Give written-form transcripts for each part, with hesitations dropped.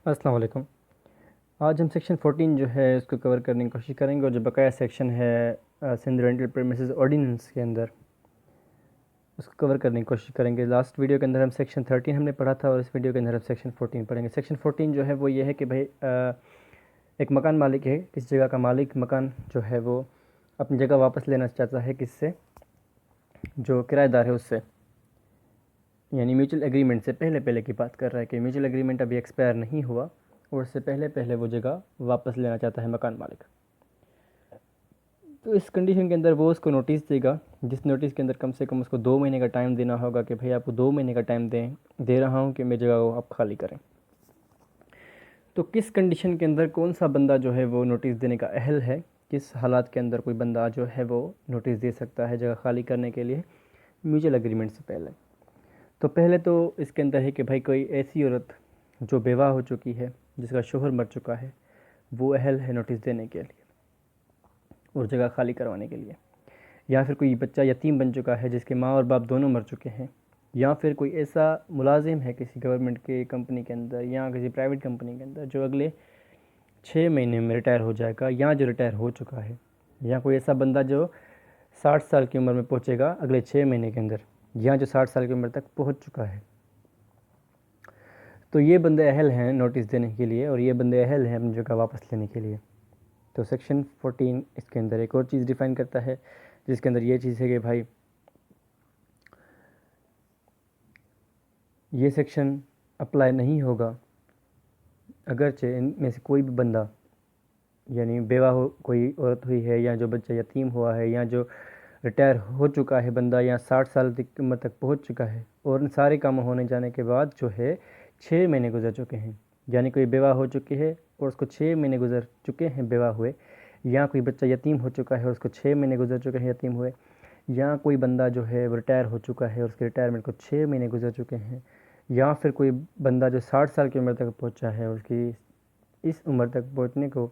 अस्सलाम वालेकुम। आज हम सेक्शन 14 जो है उसको कवर करने की कोशिश करेंगे और जो बकाया सेक्शन है सिंध रेंटल प्रेमिसेस ऑर्डिनेंस के अंदर उसको कवर करने की कोशिश करेंगे। लास्ट वीडियो के अंदर हम सेक्शन 13 हमने पढ़ा था और इस वीडियो के अंदर हम सेक्शन 14 पढ़ेंगे। सेक्शन 14 जो है वो ये है कि भाई एक मकान मालिक है, किस जगह का मालिक मकान जो है वो अपनी जगह वापस लेना चाहता है किससे, जो किराएदार है उससे, यानी म्यूचुअल एग्रीमेंट से पहले पहले की बात कर रहा है कि म्यूचुअल एग्रीमेंट अभी एक्सपायर नहीं हुआ और उससे पहले पहले वो जगह वापस लेना चाहता है मकान मालिक। तो इस कंडीशन के अंदर वो उसको नोटिस देगा, जिस नोटिस के अंदर कम से कम उसको 2 महीने का टाइम देना होगा कि भाई आपको 2 महीने का टाइम दे रहा हूँ कि मेरी जगह को आप खाली करें। तो किस कंडीशन के अंदर कौन सा बंदा जो है वो नोटिस देने का अहल है, किस हालात के अंदर कोई बंदा जो है वो नोटिस दे सकता है जगह खाली करने के लिए म्यूचुअल एग्रीमेंट से पहले। तो पहले तो इसके अंदर है कि भाई कोई ऐसी औरत जो बेवा हो चुकी है, जिसका शोहर मर चुका है, वो अहल है नोटिस देने के लिए और जगह खाली करवाने के लिए। या फिर कोई बच्चा यतीम बन चुका है जिसके माँ और बाप दोनों मर चुके हैं, या फिर कोई ऐसा मुलाजिम है किसी गवर्नमेंट के कंपनी के अंदर या किसी प्राइवेट कंपनी के अंदर जो अगले 6 महीने में रिटायर हो जाएगा या जो रिटायर हो चुका है, या कोई ऐसा बंदा जो 60 साल की उम्र में पहुंचेगा अगले 6 महीने के अंदर, या जो 60 साल की उम्र तक पहुंच चुका है। तो ये बंदे अहल हैं नोटिस देने के लिए और ये बंदे अहल हैं अपनी जगह वापस लेने के लिए। तो सेक्शन 14 इसके अंदर एक और चीज़ डिफ़ाइन करता है, जिसके अंदर ये चीज़ है कि भाई ये सेक्शन अप्लाई नहीं होगा अगरचे इनमें से कोई भी बंदा, यानी बेवा हो कोई औरत हुई है, या जो बच्चा यतीम हुआ है, या जो रिटायर हो चुका है बंदा, या 60 साल की उम्र तक पहुंच चुका है और इन सारे काम होने जाने के बाद जो है 6 महीने गुजर चुके हैं, यानी कोई बेवा हो चुकी है और उसको 6 महीने गुजर चुके हैं बेवा हुए, या कोई बच्चा यतीम हो चुका है और उसको 6 महीने गुजर चुके हैं यतीम हुए, या कोई बंदा जो है वो रिटायर हो चुका है और उसके रिटायरमेंट को 6 महीने गुजर चुके हैं, या फिर कोई बंदा जो 60 साल की उम्र तक पहुंचा है और उसकी इस उम्र तक पहुंचने को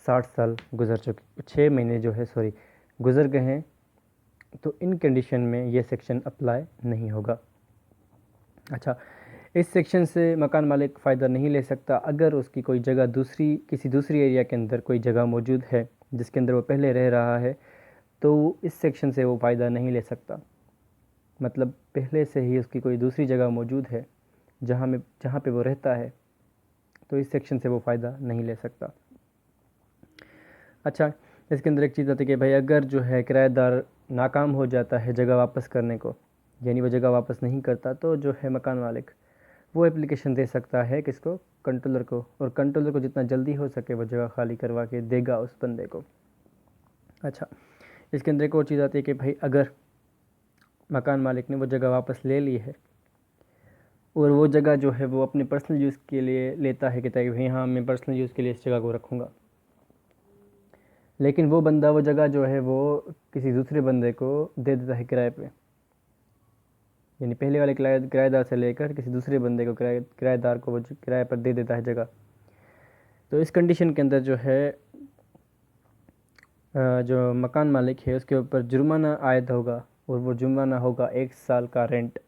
60 साल गुजर चुके 6 महीने जो है सॉरी गुजर गए हैं, तो इन कंडीशन में ये सेक्शन अप्लाई नहीं होगा। अच्छा, इस सेक्शन से मकान मालिक फ़ायदा नहीं ले सकता अगर उसकी कोई जगह दूसरी किसी दूसरी एरिया के अंदर कोई जगह मौजूद है जिसके अंदर वो पहले रह रहा है, तो इस सेक्शन से वो फ़ायदा नहीं ले सकता। मतलब पहले से ही उसकी कोई दूसरी जगह मौजूद है जहाँ पे वो रहता है, तो इस सेक्शन से वो फ़ायदा नहीं ले सकता। अच्छा, इसके अंदर एक चीज़ आती है कि भाई अगर जो है किराएदार नाकाम हो जाता है जगह वापस करने को, यानी वो जगह वापस नहीं करता, तो जो है मकान मालिक वो एप्लीकेशन दे सकता है किसको, कंट्रोलर को, और कंट्रोलर को जितना जल्दी हो सके वो जगह खाली करवा के देगा उस बंदे को। अच्छा, इसके अंदर एक और चीज़ आती है कि भाई अगर मकान मालिक ने वो जगह वापस ले ली है और वो जगह जो है वो अपने पर्सनल यूज़ के लिए लेता है कि ताकि भाई हाँ मैं पर्सनल यूज़ के लिए इस जगह को रखूँगा, लेकिन वो बंदा वो जगह जो है वो किसी दूसरे बंदे को दे देता है किराए पे, यानी पहले वाले किराएदार से लेकर किसी दूसरे बंदे को किराएदार को वो किराए पर दे देता है जगह। तो इस कंडीशन के अंदर जो है जो मकान मालिक है उसके ऊपर जुर्माना आयद होगा, और वो जुर्माना होगा 1 साल का रेंट,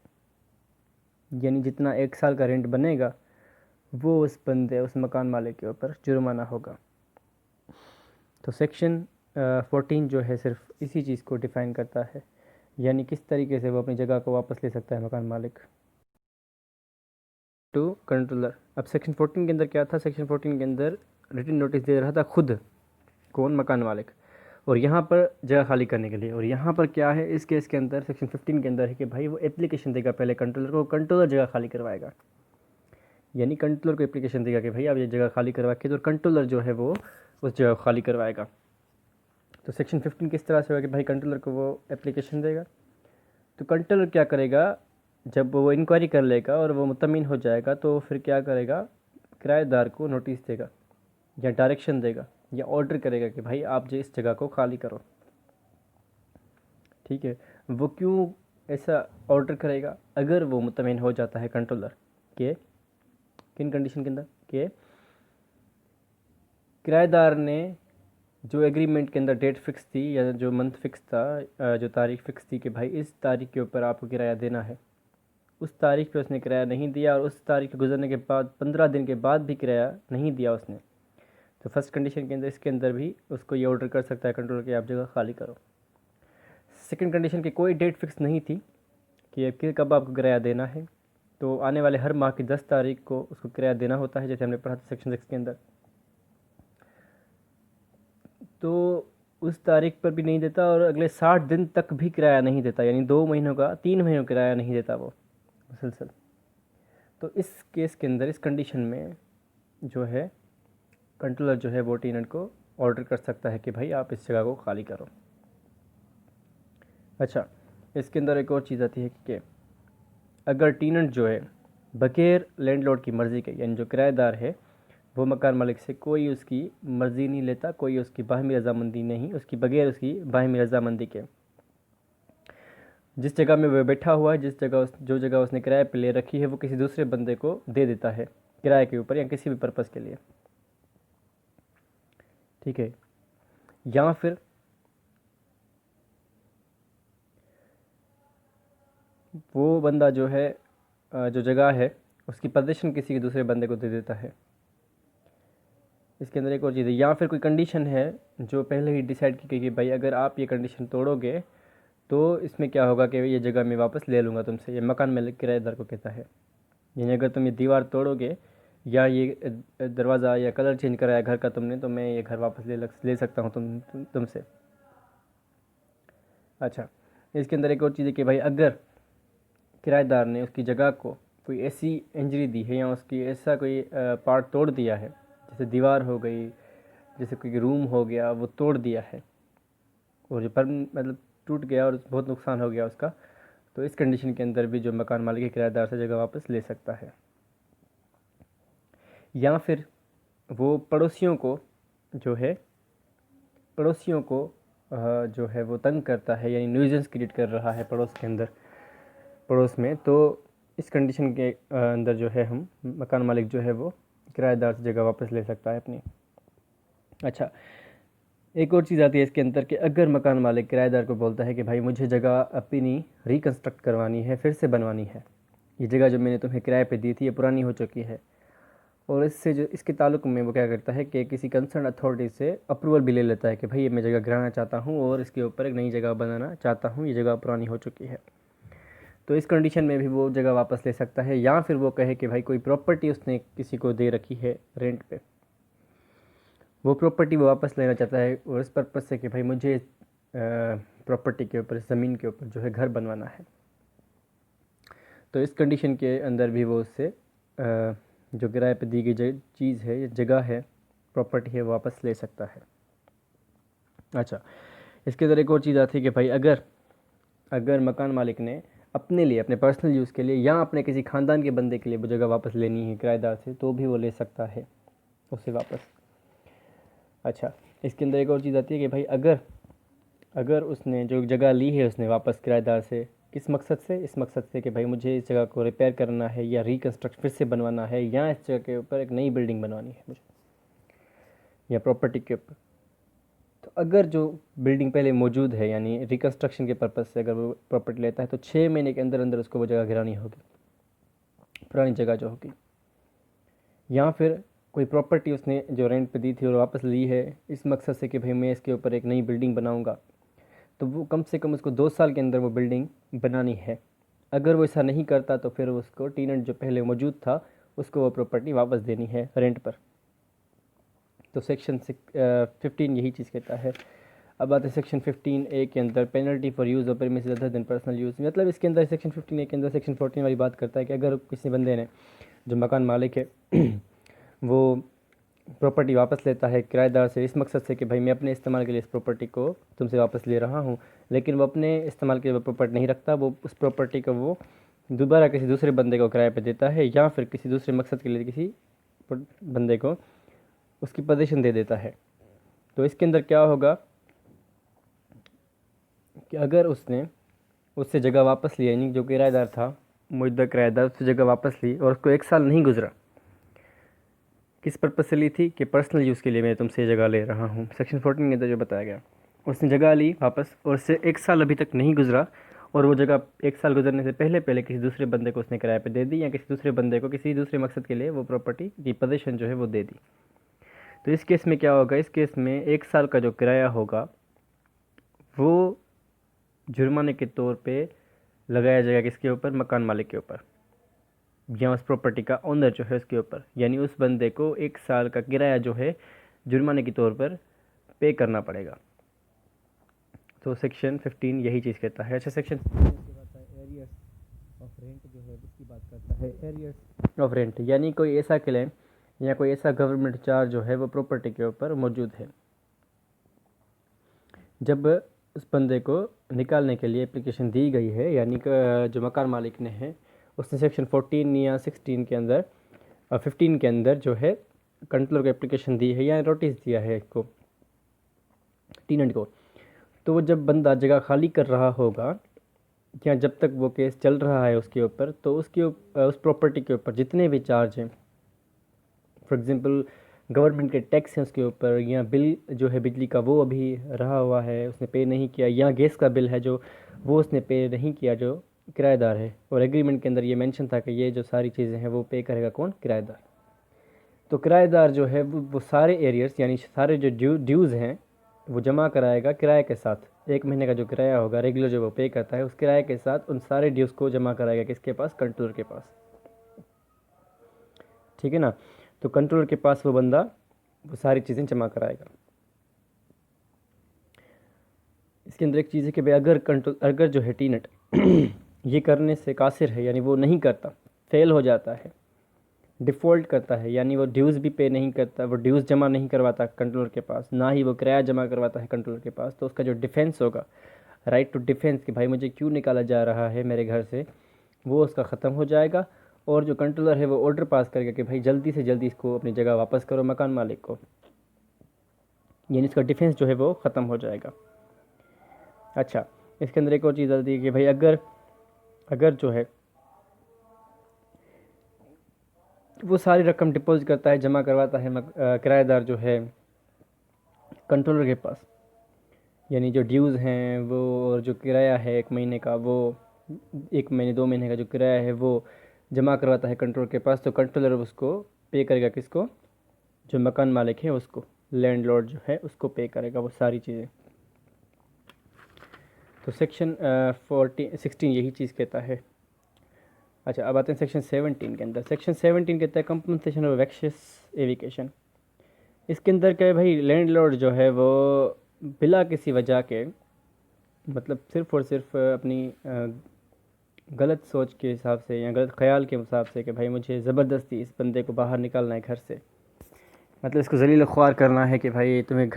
यानी जितना 1 साल का रेंट बनेगा वो उस बंदे उस मकान मालिक के ऊपर जुर्माना होगा। तो सेक्शन 14 जो है सिर्फ इसी चीज़ को डिफ़ाइन करता है, यानी किस तरीके से वो अपनी जगह को वापस ले सकता है मकान मालिक टू कंट्रोलर। अब सेक्शन 14 के अंदर क्या था, सेक्शन 14 के अंदर रिटन नोटिस दे रहा था खुद, कौन, मकान मालिक, और यहाँ पर जगह खाली करने के लिए। और यहाँ पर क्या है इस केस के अंदर सेक्शन 15 के अंदर है कि भाई वो एप्लीकेशन देगा पहले कंट्रोलर को, कंट्रोलर जगह खाली करवाएगा, यानी कंट्रोलर को एप्लीकेशन देगा कि भाई आप ये जगह खाली करवा के, तो कंट्रोलर जो है वो उस जगह खाली करवाएगा। तो सेक्शन 15 किस तरह से होगा कि भाई कंट्रोलर को वो एप्लीकेशन देगा, तो कंट्रोलर क्या करेगा, जब वो इंक्वायरी कर लेगा और वो मुतमिन हो जाएगा तो फिर क्या करेगा, किराएदार को नोटिस देगा या डायरेक्शन देगा या ऑर्डर करेगा कि भाई आप जो इस जगह को खाली करो। ठीक है, वो क्यों ऐसा ऑर्डर करेगा, अगर वो मुतमिन हो जाता है कंट्रोलर के किन कंडीशन के अंदर, कि किराएदार ने जो एग्रीमेंट के अंदर डेट फिक्स थी या जो मंथ फिक्स था, जो तारीख फिक्स थी कि भाई इस तारीख के ऊपर आपको किराया देना है, उस तारीख पे उसने किराया नहीं दिया और उस तारीख के गुजरने के बाद 15 दिन के बाद भी किराया नहीं दिया उसने, तो फर्स्ट कंडीशन के अंदर इसके अंदर भी उसको ये ऑर्डर कर सकता है कंट्रोलर कि आप जगह खाली करो। सेकंड कंडीशन की कोई डेट फिक्स नहीं थी कि कब आपको किराया देना है, तो आने वाले हर माह की 10 तारीख को उसको किराया देना होता है, जैसे हमने पढ़ा था सेक्शन 6 के अंदर। तो उस तारीख पर भी नहीं देता और अगले 60 दिन तक भी किराया नहीं देता, यानी 2 महीनों का 3 महीनों किराया नहीं देता वो मुसलसल। तो इस केस के अंदर, इस कंडीशन में जो है कंट्रोलर जो है वो टेनेंट को ऑर्डर कर सकता है कि भाई आप इस जगह को खाली करो। अच्छा, इसके अंदर एक और चीज़ आती है कि अगर टेनेंट जो है बगैर लैंडलॉर्ड की मर्ज़ी के, यानी जो किराएदार है वो मकान मालिक से कोई उसकी मर्ज़ी नहीं लेता, कोई उसकी बाहमी रजामंदी नहीं, उसकी बगैर उसकी बाहमी रजामंदी के जिस जगह में वह बैठा हुआ है, जो जगह उसने किराए पे ले रखी है, वो किसी दूसरे बंदे को दे देता है किराए के ऊपर या किसी भी पर्पज़ के लिए, ठीक है। या फिर वो बंदा जो है जो जगह है उसकी पोजीशन किसी के दूसरे बंदे को दे देता है। इसके अंदर एक और चीज़ है, या फिर कोई कंडीशन है जो पहले ही डिसाइड की गई कि भाई अगर आप ये कंडीशन तोड़ोगे तो इसमें क्या होगा कि ये जगह मैं वापस ले लूँगा तुमसे, ये मकान मालिक किराएदार को कहता है। यानी अगर तुम ये दीवार तोड़ोगे या ये दरवाज़ा या कलर चेंज कराया घर का तुमने, तो मैं ये घर वापस ले सकता हूँ तुमसे। अच्छा, इसके अंदर एक और चीज़ है कि भाई अगर किराएदार ने उसकी जगह को कोई ऐसी इंजरी दी है या उसकी ऐसा कोई पार्ट तोड़ दिया है, जैसे दीवार हो गई, जैसे कोई रूम हो गया, वो तोड़ दिया है और जो पर मतलब टूट गया और बहुत नुकसान हो गया उसका, तो इस कंडीशन के अंदर भी जो मकान मालिक है किराएदार से जगह वापस ले सकता है। या फिर वो पड़ोसियों को जो जो है वो तंग करता है, यानी न्यूजेंस क्रिएट कर रहा है पड़ोस में, तो इस कंडीशन के अंदर जो है हम मकान मालिक जो है वो किराएदार से जगह वापस ले सकता है अपनी। अच्छा, एक और चीज़ आती है इसके अंदर कि अगर मकान मालिक किराएदार को बोलता है कि भाई मुझे जगह अपनी रिकन्स्ट्रक्ट करवानी है, फिर से बनवानी है, ये जगह जो मैंने तुम्हें किराए पे दी थी ये पुरानी हो चुकी है, और इसके ताल्लुक में वो क्या करता है कि किसी कंसर्न अथॉरिटी से अप्रूवल भी ले लेता है कि भाई ये मैं जगह गिराना चाहता हूँ और इसके ऊपर एक नई जगह बनाना चाहता हूँ, ये जगह पुरानी हो चुकी है। तो इस कंडीशन में भी वो जगह वापस ले सकता है। या फिर वो कहे कि भाई कोई प्रॉपर्टी उसने किसी को दे रखी है रेंट पे, वो प्रॉपर्टी वो वापस लेना चाहता है और इस पर्पज़ से कि भाई मुझे प्रॉपर्टी के ऊपर, ज़मीन के ऊपर जो है घर बनवाना है, तो इस कंडीशन के अंदर भी वो उससे जो किराए पे दी गई चीज़ है, जगह है, प्रॉपर्टी है, वापस ले सकता है। अच्छा, इसके अंदर एक और चीज़ आती है कि भाई अगर मकान मालिक ने अपने लिए, अपने पर्सनल यूज़ के लिए या अपने किसी ख़ानदान के बंदे के लिए वो जगह वापस लेनी है किराएदार से, तो भी वो ले सकता है उससे वापस। अच्छा, इसके अंदर एक और चीज़ आती है कि भाई अगर उसने जो जगह ली है उसने वापस किराएदार से, किस मकसद से? इस मकसद से कि भाई मुझे इस जगह को रिपेयर करना है या रिकन्स्ट्रक्ट फिर से बनवाना है, या इस जगह के ऊपर एक नई बिल्डिंग बनवानी है मुझे या प्रॉपर्टी के ऊपर। तो अगर जो बिल्डिंग पहले मौजूद है, यानी रिकन्स्ट्रक्शन के पर्पज़ से अगर वो प्रॉपर्टी लेता है, तो 6 महीने के अंदर अंदर उसको वो जगह गिरानी होगी, पुरानी जगह जो होगी। या फिर कोई प्रॉपर्टी उसने जो रेंट पे दी थी और वापस ली है इस मकसद से कि भाई मैं इसके ऊपर एक नई बिल्डिंग बनाऊंगा, तो वो कम से कम उसको 2 साल के अंदर वो बिल्डिंग बनानी है। अगर वो ऐसा नहीं करता तो फिर उसको टेनेंट जो पहले मौजूद था उसको वो प्रॉपर्टी वापस देनी है रेंट पर। तो सेक्शन 15 यही चीज़ कहता है। अब आते हैं सेक्शन 15A के अंदर, penalty for use of premises other than personal use. मतलब इसके अंदर सेक्शन 15A के अंदर सेक्शन 14 वाली बात करता है कि अगर किसी बंदे ने, जो मकान मालिक है वो प्रॉपर्टी वापस लेता है किराएदार से इस मकसद से कि भाई मैं अपने इस्तेमाल के लिए इस प्रॉपर्टी को तुमसे वापस ले रहा हूँ, लेकिन वो अपने इस्तेमाल के लिए प्रॉपर्टी नहीं रखता, वो उस प्रॉपर्टी को वो दोबारा किसी दूसरे बंदे को किराए पे देता है या फिर किसी दूसरे मकसद के लिए किसी बंदे को उसकी पोजीशन दे देता है। तो इसके अंदर क्या होगा कि अगर उसने उससे जगह वापस ली, यानी जो किराएदार था, मौजूदा किराएदार, उससे जगह वापस ली और उसको 1 साल नहीं गुजरा, किस पर्पज़ से ली थी कि पर्सनल यूज़ के लिए मैं तुमसे जगह ले रहा हूँ, सेक्शन 14 के अंदर जो बताया गया, उसने जगह ली वापस और उससे 1 साल अभी तक नहीं गुजरा और वो जगह 1 साल गुजरने से पहले पहले किसी दूसरे बंदे को उसने किराए पे दे दी, या किसी दूसरे बंदे को किसी दूसरे मकसद के लिए वो प्रॉपर्टी की पोजीशन जो है वो दे दी। तो इस केस में क्या होगा, इस केस में 1 साल का जो किराया होगा वो जुर्माने के तौर पे लगाया जाएगा किसके ऊपर, मकान मालिक के ऊपर या उस प्रॉपर्टी का ओनर जो है उसके ऊपर। यानी उस बंदे को 1 साल का किराया जो है जुर्माने के तौर पर पे करना पड़ेगा। तो सेक्शन 15 यही चीज़ कहता है। अच्छा, सेक्शन एरियर्स ऑफ रेंट जो है उसकी बात करता है। एरियर्स ऑफ रेंट यानी कोई ऐसा क्लेम या कोई ऐसा गवर्नमेंट चार्ज जो है वो प्रॉपर्टी के ऊपर मौजूद है। जब उस बंदे को निकालने के लिए एप्लीकेशन दी गई है, यानी कि जो मकान मालिक ने है उसने सेक्शन 14 या 16 के अंदर 15 के अंदर जो है कंट्रोलर को एप्लीकेशन दी है या नोटिस दिया है इसको टेनेंट को, तो वो जब बंदा जगह खाली कर रहा होगा या जब तक वो केस चल रहा है उसके ऊपर, तो उस प्रॉपर्टी के ऊपर जितने भी चार्ज हैं, फॉर एग्ज़ाम्पल गवर्नमेंट के टैक्स हैं उसके ऊपर, या बिल जो है बिजली का वो अभी रहा हुआ है उसने पे नहीं किया, या गैस का बिल है जो वो उसने पे नहीं किया जो किराएदार है, और एग्रीमेंट के अंदर ये मेंशन था कि ये जो सारी चीज़ें हैं वो पे करेगा कौन, किराएदार। तो किराएदार जो है वो सारे एरियर्स यानी सारे जो ड्यूज़ हैं वो जमा कराएगा किराए के साथ। 1 महीने का जो किराया होगा रेगुलर जो वो पे करता है, उस किराए के साथ उन सारे ड्यूज़ को जमा कराएगा किसके पास, कंट्रोलर के पास। ठीक है ना। तो कंट्रोलर के पास वो बंदा वो सारी चीज़ें जमा कराएगा। इसके अंदर एक चीज़ है कि भाई अगर जो है टीनेट ये करने से कासिर है, यानी वो नहीं करता, फेल हो जाता है, डिफ़ॉल्ट करता है, यानी वो ड्यूज़ भी पे नहीं करता, वो ड्यूज़ जमा नहीं करवाता कंट्रोलर के पास, ना ही वो किराया जमा करवाता है कंट्रोलर के पास, तो उसका जो डिफेंस होगा, राइट टू डिफेंस कि भाई मुझे क्यों निकाला जा रहा है मेरे घर से, वो उसका ख़त्म हो जाएगा। और जो कंट्रोलर है वो ऑर्डर पास करेगा कि भाई जल्दी से जल्दी इसको अपनी जगह वापस करो मकान मालिक को, यानी इसका डिफेंस जो है वो ख़त्म हो जाएगा। अच्छा, इसके अंदर एक और चीज़ आती है कि भाई अगर जो है वो सारी रकम डिपॉजिट करता है, जमा करवाता है किराएदार जो है कंट्रोलर के पास, यानी जो ड्यूज़ हैं वो और जो किराया है 1 महीने का, वो 1 महीने 2 महीने का जो किराया है वो जमा करवाता है कंट्रोलर के पास, तो कंट्रोलर उसको पे करेगा किसको, जो मकान मालिक है उसको, लैंडलॉर्ड जो है उसको पे करेगा वो सारी चीज़ें। तो सेक्शन 16 यही चीज़ कहता है। अच्छा, अब आते हैं सेक्शन 17 के अंदर। सेक्शन 17 कहता है कंपनसेशन ऑफ वेक्शियस एविकेशन। इसके अंदर क्या है भाई, लैंडलॉर्ड जो है वो बिला किसी वजह के, मतलब सिर्फ़ और सिर्फ अपनी गलत सोच के हिसाब से या गलत ख्याल के हिसाब से कि भाई मुझे ज़बरदस्ती इस बंदे को बाहर निकालना है घर से, मतलब इसको ज़लील ख्वार करना है कि भाई तुम्हें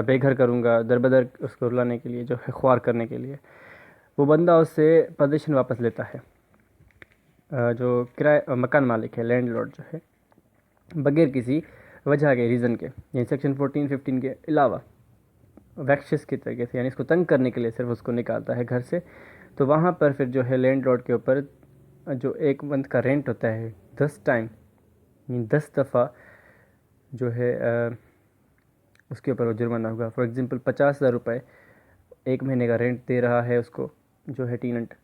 बेघर करूँगा, दर बदर उसको रुलाने के लिए जो है ख्वार करने के लिए, वो बंदा उससे पोजीशन वापस लेता है। जो मकान मालिक है, लैंडलॉर्ड जो है, बगैर किसी वजह के, रीज़न के, यानी सेक्शन 14-15 के अलावा वैक्शियस की तरीके से, यानी इसको तंग करने के लिए सिर्फ उसको निकालता है घर से, तो वहाँ पर फिर जो है लैंडलॉर्ड के ऊपर जो 1 मंथ का रेंट होता है 10 टाइम, यानी 10 दफ़ा जो है उसके ऊपर वो जुर्माना होगा। फॉर एग्ज़ाम्पल 50,000 रुपये 1 महीने का रेंट दे रहा है उसको जो है टीनेंट,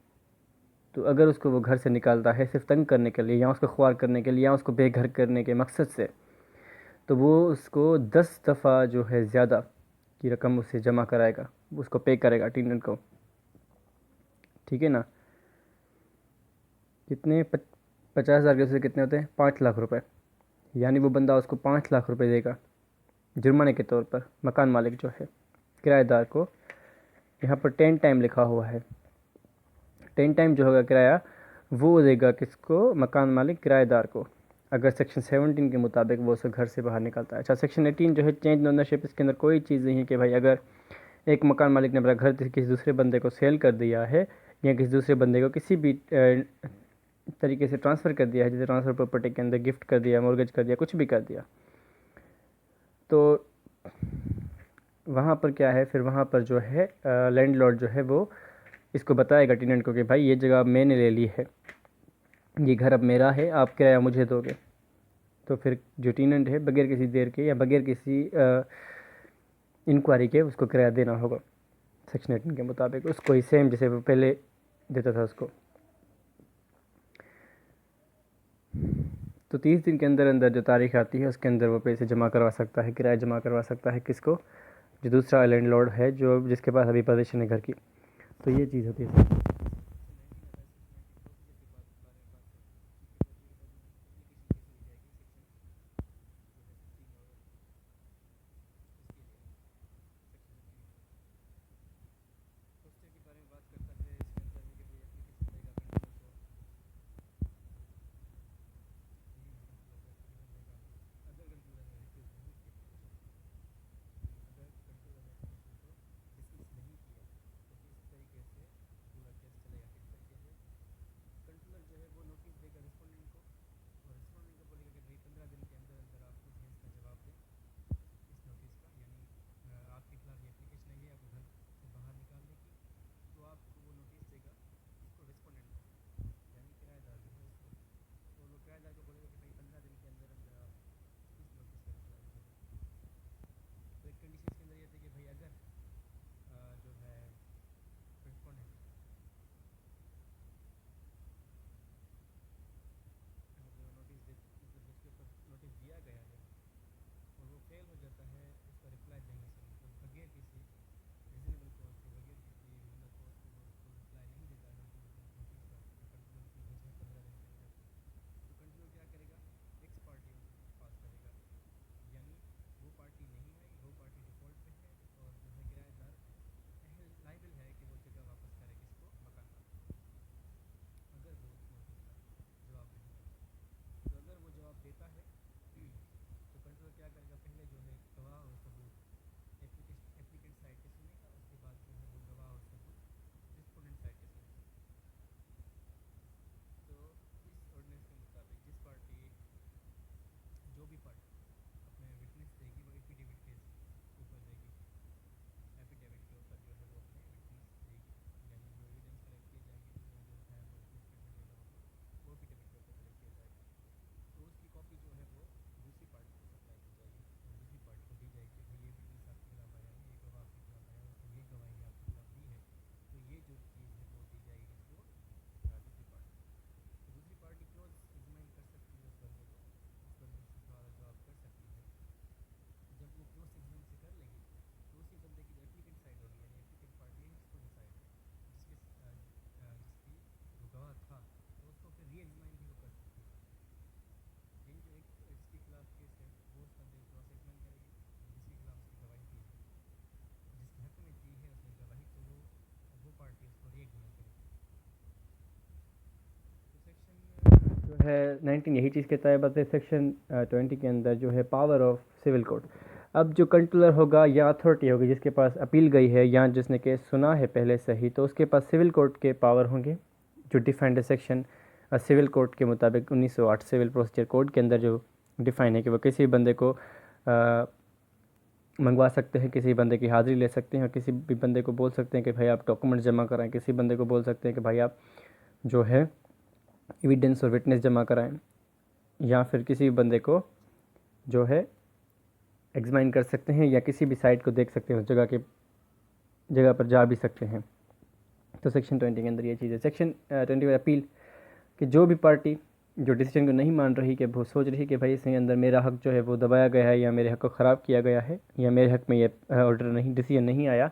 तो अगर उसको वो घर से निकालता है सिर्फ तंग करने के लिए या उसको ख्वार करने के लिए या उसको बेघर करने के मकसद से, तो वो उसको 10 दफ़ा जो है ज़्यादा की रकम उससे जमा कराएगा, उसको पे करेगा टीनेंट को। ठीक है ना। कितने 50,000 के उससे कितने होते हैं, 5 लाख रुपए, यानी वो बंदा उसको 5 लाख रुपए देगा जुर्माने के तौर पर, मकान मालिक जो है किराएदार को। यहाँ पर 10 टाइम लिखा हुआ है, 10 टाइम जो होगा किराया वो देगा किसको, मकान मालिक किराएदार को, अगर सेक्शन 17 के मुताबिक वो उसे घर से बाहर निकलता है। अच्छा, सेक्शन 18 जो है चेंज ओनरशिप, इसके अंदर कोई चीज़ नहीं है कि भाई अगर एक मकान मालिक ने अपना घर किसी दूसरे बंदे को सेल कर दिया है या किसी दूसरे बंदे को किसी भी तरीके से ट्रांसफ़र कर दिया है, जैसे ट्रांसफ़र प्रॉपर्टी के अंदर गिफ्ट कर दिया, मॉर्गेज कर दिया, कुछ भी कर दिया, तो वहाँ पर क्या है, फिर वहाँ पर जो है लैंडलॉर्ड जो है वो इसको बताएगा टेनेंट को कि भाई ये जगह मैंने ले ली है, ये घर अब मेरा है, आप किराया मुझे दोगे। तो फिर जो टेनेंट है बगैर किसी देर के या बगैर किसी इंक्वायरी के उसको किराया देना होगा सेक्शन 18 के मुताबिक, उसको ही सेम जैसे वो पहले देता था उसको। तो 30 दिन के अंदर अंदर जो तारीख आती है उसके अंदर वो पैसे जमा करवा सकता है, किराया जमा करवा सकता है। किसको? जो दूसरा लैंडलॉर्ड है, जो जिसके पास अभी पोजीशन है घर की। तो ये चीज़ होती है। जो है 19 यही चीज़ कहता है। बस सेक्शन 20 के अंदर जो है पावर ऑफ सिविल कोर्ट। अब जो कंट्रोलर होगा या अथॉरिटी होगी जिसके पास अपील गई है या जिसने केस सुना है पहले से ही, तो उसके पास सिविल कोर्ट के पावर होंगे जो डिफाइंड सेक्शन सिविल कोर्ट के मुताबिक 1908 सिविल प्रोसीजर कोड के अंदर जो डिफाइन है कि वो किसी बंदे को मंगवा सकते हैं, किसी बंदे की हाज़िरी ले सकते हैं और किसी भी बंदे को बोल सकते हैं कि भाई आप डॉक्यूमेंट जमा कराएं, किसी बंदे को बोल सकते हैं कि भाई आप जो है एविडेंस और विटनेस जमा कराएं, या फिर किसी बंदे को जो है एग्जामिन कर सकते हैं या किसी भी साइट को देख सकते हैं, उस जगह पर जा भी सकते हैं। तो सेक्शन 20 के अंदर ये चीज़ है। सेक्शन 20 में अपील कि जो भी पार्टी जो डिसीजन को नहीं मान रही, कि वो सोच रही कि भाई इसके अंदर मेरा हक जो है वो दबाया गया है या मेरे हक को ख़राब किया गया है या मेरे हक में ये ऑर्डर नहीं, डिसीजन नहीं आया,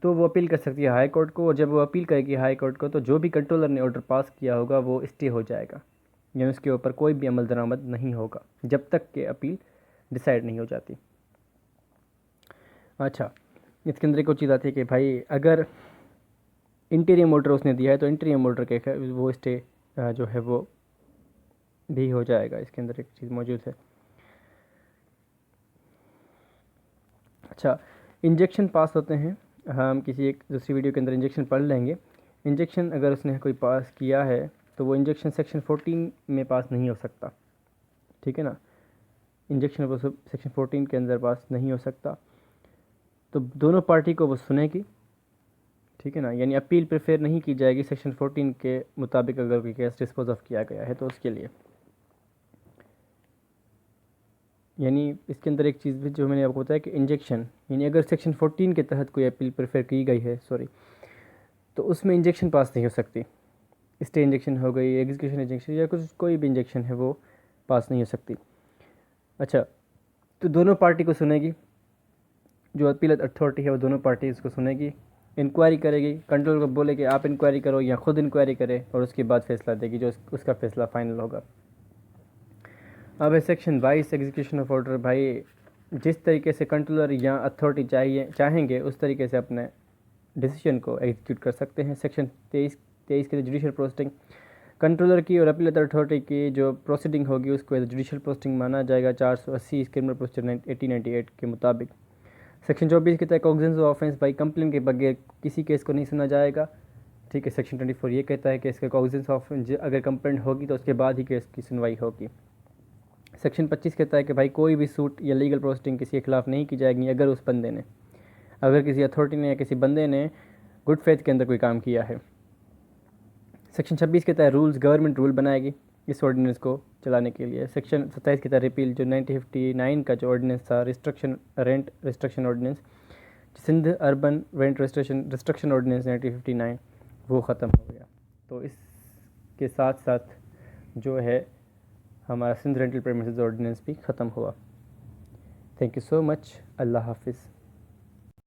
तो वो अपील कर सकती है हाई कोर्ट को। और जब वो अपील करेगी हाई कोर्ट को, तो जो भी कंट्रोलर ने ऑर्डर पास किया होगा वो स्टे हो जाएगा, यानी उसके ऊपर कोई भी अमल दरामद नहीं होगा जब तक कि अपील डिसाइड नहीं हो जाती। अच्छा, इसके अंदर एक और चीज़ आती है कि भाई अगर इंटीरियम ऑर्डर उसने दिया है तो इंटीरियम ऑर्डर के वो स्टे जो है वो भी हो जाएगा। इसके अंदर एक चीज़ मौजूद है। अच्छा, इंजेक्शन पास होते हैं, हम किसी एक दूसरी वीडियो के अंदर इंजेक्शन पढ़ लेंगे। इंजेक्शन अगर उसने कोई पास किया है तो वो इंजेक्शन सेक्शन 14 में पास नहीं हो सकता, ठीक है ना। इंजेक्शन वो सेक्शन 14 के अंदर पास नहीं हो सकता। तो दोनों पार्टी को वो सुनेगी, ठीक है ना, यानी अपील प्रेफर नहीं की जाएगी सेक्शन 14 के मुताबिक अगर कोई केस डिस्पोज ऑफ किया गया है तो उसके लिए। यानी इसके अंदर एक चीज़ भी जो मैंने आपको बताया कि इंजेक्शन, यानी अगर सेक्शन 14 के तहत कोई अपील प्रेफर की गई है, तो उसमें इंजेक्शन पास नहीं हो सकती। स्टे इंजेक्शन हो गई, एग्जीक्यूशन इंजेक्शन या कुछ कोई भी इंजेक्शन है वो पास नहीं हो सकती। अच्छा, तो दोनों पार्टी को सुनेगी, जो अपीलेट अथॉरिटी है वो दोनों पार्टी इसको सुनेगी, इंक्वायरी करेगी, कंट्रोल को बोले कि आप इंक्वायरी करो या खुद इंक्वायरी करें, और उसके बाद फैसला देगी जो उसका फैसला फाइनल होगा। अब है सेक्शन 22 एग्जीक्यूशन ऑफ ऑर्डर। भाई जिस तरीके से कंट्रोलर या अथॉरिटी चाहेंगे उस तरीके से अपने डिसीजन को एग्जीक्यूट कर सकते हैं। सेक्शन 23 के जुडिशल पोस्टिंग, कंट्रोलर की और अपीलेट अथॉरिटी की जो प्रोसीडिंग होगी उसको एज जुडिशल पोस्टिंग माना जाएगा 480 क्रिमिनल प्रोसीजर 1898 के मुताबिक। सेक्शन 24 के तहत cognizance of offence by complain के बगैर किसी केस को नहीं सुना जाएगा। ठीक है, सेक्शन 24 ये कहता है कि इसका कॉग्निजेंस ऑफ अगर कंप्लेंट होगी तो उसके बाद ही केस की सुनवाई होगी। सेक्शन 25 कहता है कि भाई कोई भी सूट या लीगल प्रोसीडिंग किसी के खिलाफ नहीं की जाएगी अगर किसी अथॉरिटी ने या किसी बंदे ने गुड फेथ के अंदर कोई काम किया है। सेक्शन 26 के तहत रूल्स, गवर्नमेंट रूल बनाएगी इस ऑर्डिनेंस को चलाने के लिए। सेक्शन 27 के तहत रिपील जो 1959 का जो ऑर्डिनेंस था, rent restriction ordinance, Sindh urban rent restriction ordinance 1959, वो ख़त्म हो गया। तो इसके साथ साथ जो है हमारा सिंध रेंटल प्रेमिसेस ऑर्डिनेंस भी ख़त्म हुआ। Thank you so much. Allah हाफिज़।